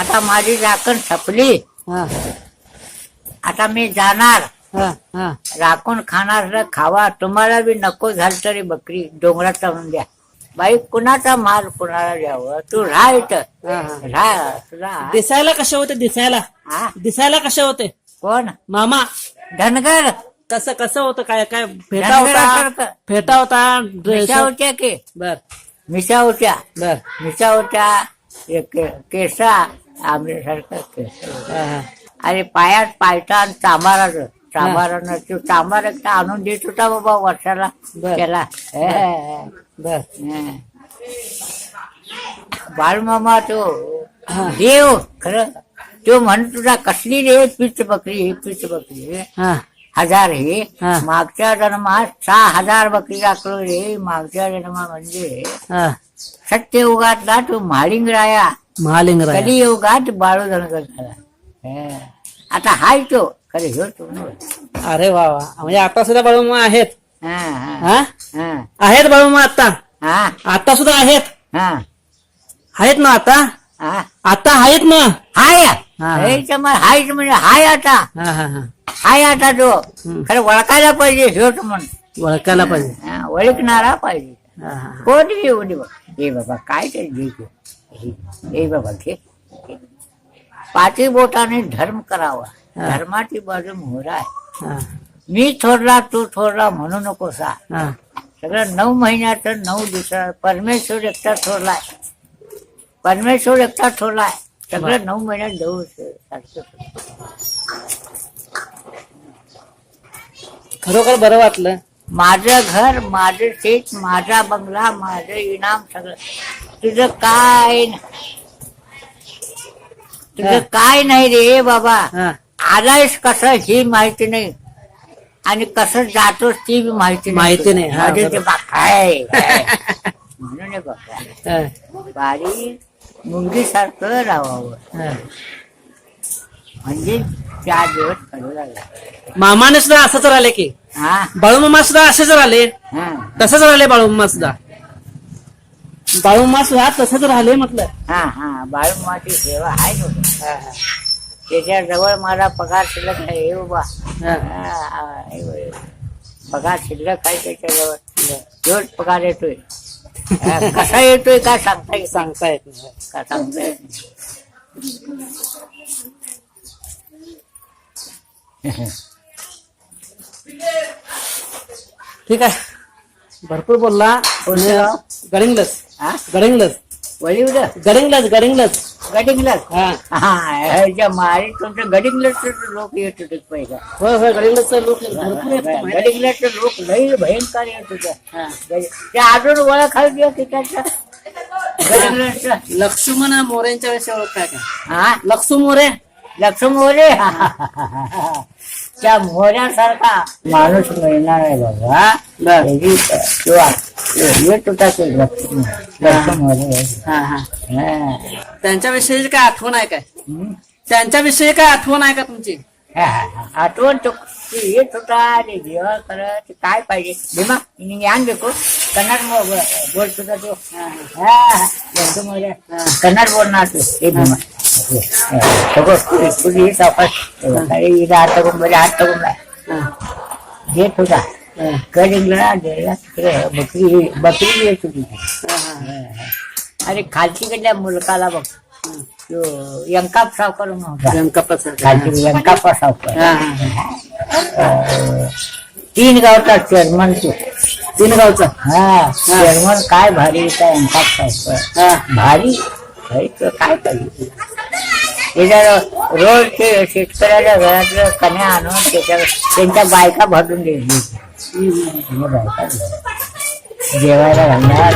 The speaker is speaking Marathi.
आता माझी राखण संपली. हा आता मी जाणार. हा हा राखून खाणार खावा. तुम्हाला बी नको झालं तरी बकरी डोंगरात चालून द्या. बाई कुणाचा माल कुणाला द्यावं. तू राह इथं. राह. दिसायला कसे होते दिसायला हा दिसायला कसे होते कोण मामा धनगर कसं कसं होतं काय काय फेटा होता धनगरासारखं. फेटा होता ड्रेस मिशा होत्या की बर मिशा होत्या. बर मिशा होत्या. केसा आंबेसारखं केस. हा, हा. अरे पायात पायतान चांभाराचं चांभारानं तो चांभार एकटा आणून देत होता बाबा वर्षाला बर. त्याला. बर बाळमामा तो हा. देव खरं तो म्हणत तुझा कसली रे पिच बकरी ही पिच बकरी हा 1000 हे हा. मागच्या जन्मात 6000 बकरी राखलो रे. मागच्या जन्मा म्हणजे हा सत्ययुगातला तो महालिंगराया महालिंगराय कलियुगात बाळू धनगर झाला. आता हाय तो खरे ह्यो तो नव्हे. अरे वा वा म्हणजे आता सुद्धा बाळूमा आहेत हा, हा, हा हा, आहेत बाळूमा आता हा, आता सुद्धा आहेत हा, आहेत ना आता हा. आता आहेत ना हाय हा. हायचं मग हायच म्हणजे हाय आता हा हा हा हाय आता तो हम्म. खरं ओळखायला पाहिजे ह्योच म्हणून. ओळखायला पाहिजे हा, ओळखणारा पाहिजे. हा, हा. कोण घेऊ दे बघ. हे बाबा काय ते घे घे. हे बाबा घे घे. पाची बोटाने धर्म करावा. हा. धर्माची बाजू मोहरा आहे. हा, मी थोरला तू थोरला म्हणू नकोसा. हा. सगळं 9 महिन्याचं 9 दिवसात परमेश्वर एकटा थोरलाय. परमेश्वर एकटा थोरलाय. सगळं 9 महिन्यात देऊ सारखं. खरोखर बरं वाटलं माझं घर माझं शेत माझा बंगला माझं इनाम सगळं तुझं काय तुझं काय नाही रे बाबा. हा आलायस कसं ही माहिती नाही आणि कसं जातोस ती बी माहिती माहिती नाही. हा, माझे ते बरोबर. बा काय म्हणून बघा हा, बारीक मुलगीसारखं राहावं हा. म्हणजे 4 दिवस कडू लागला. मामाने सुद्धा असंच राहिले की हा बाळूमामा सुद्धा असेच राहिले हा तसंच राहिले बाळूमामा सुद्धा बाळूमामा सुद्धा तसंच राहिले म्हटलं हा हा बाळूमाची सेवा आहे नव्हतं. त्याच्याजवळ माझा पगार शिल्लक आहे हे बाबा. हा. पगार शिल्लक आहे त्याच्याजवळ. तोच पगार येतोय. कसा येतोय काय सांगता येत सांगता येत नाही. का सांगता येत नाही. ठीक आहे भरपूर बोलला कोणतं गाव? गडिंगलस हा गडिंगलस वळी उद्या गडिंगलस गडिंगलस गडिंगला हा हा ह्याच्या मारी तुमचं गडिंगलाच लोक येत होते पहिला. होय होय गडिंगलस लोक भरपूर येतात माहिती आहे. गडिंगलाचे लोक लई भयंकर येत होते. हा. ते अजून ओळखायला दिलं की त्याच्या गडिंगलाचं. लक्ष्मण मोरेंच्या विषयी ओळखताय का हा लक्ष्मण मोरे लक्ष्मण मोरे त्या मोऱ्यासारखा माणूस मिळणार आहे बाबा. बर. येत होता ते लक्ष्मण मोरे. हा हा हा. त्यांच्याविषयी काय आठवण आहे काय हम्म. त्यांच्याविषयी काय आठवण आहे का तुमची आठवण तो येत होता आणि जेव्हा करत काय पाहिजे भीमा ज्ञान देखो कन्नड बोलत होता तो. लक्ष्मण मोरे कन्नड बोलणार तो. हे भीमा तुझी सावकाश हात टाकून घेत होता. गडिंगला बकरी बकरी येत होती. अरे खालतीकडल्या मुलकाला बघ तो यंकाप सावकार होता. खालती यंकापा सावकार 3 गावचा चेअरमन तो. 3 गावचा हा चेअरमन काय भारी काय यंकाप सावकार भारी काय पाहिजे. त्याच्या रोज ते शेतकऱ्याच्या घरातलं कन्या आणून त्यांच्या बायका भरून द्यायची. बायका जेवायला घालणार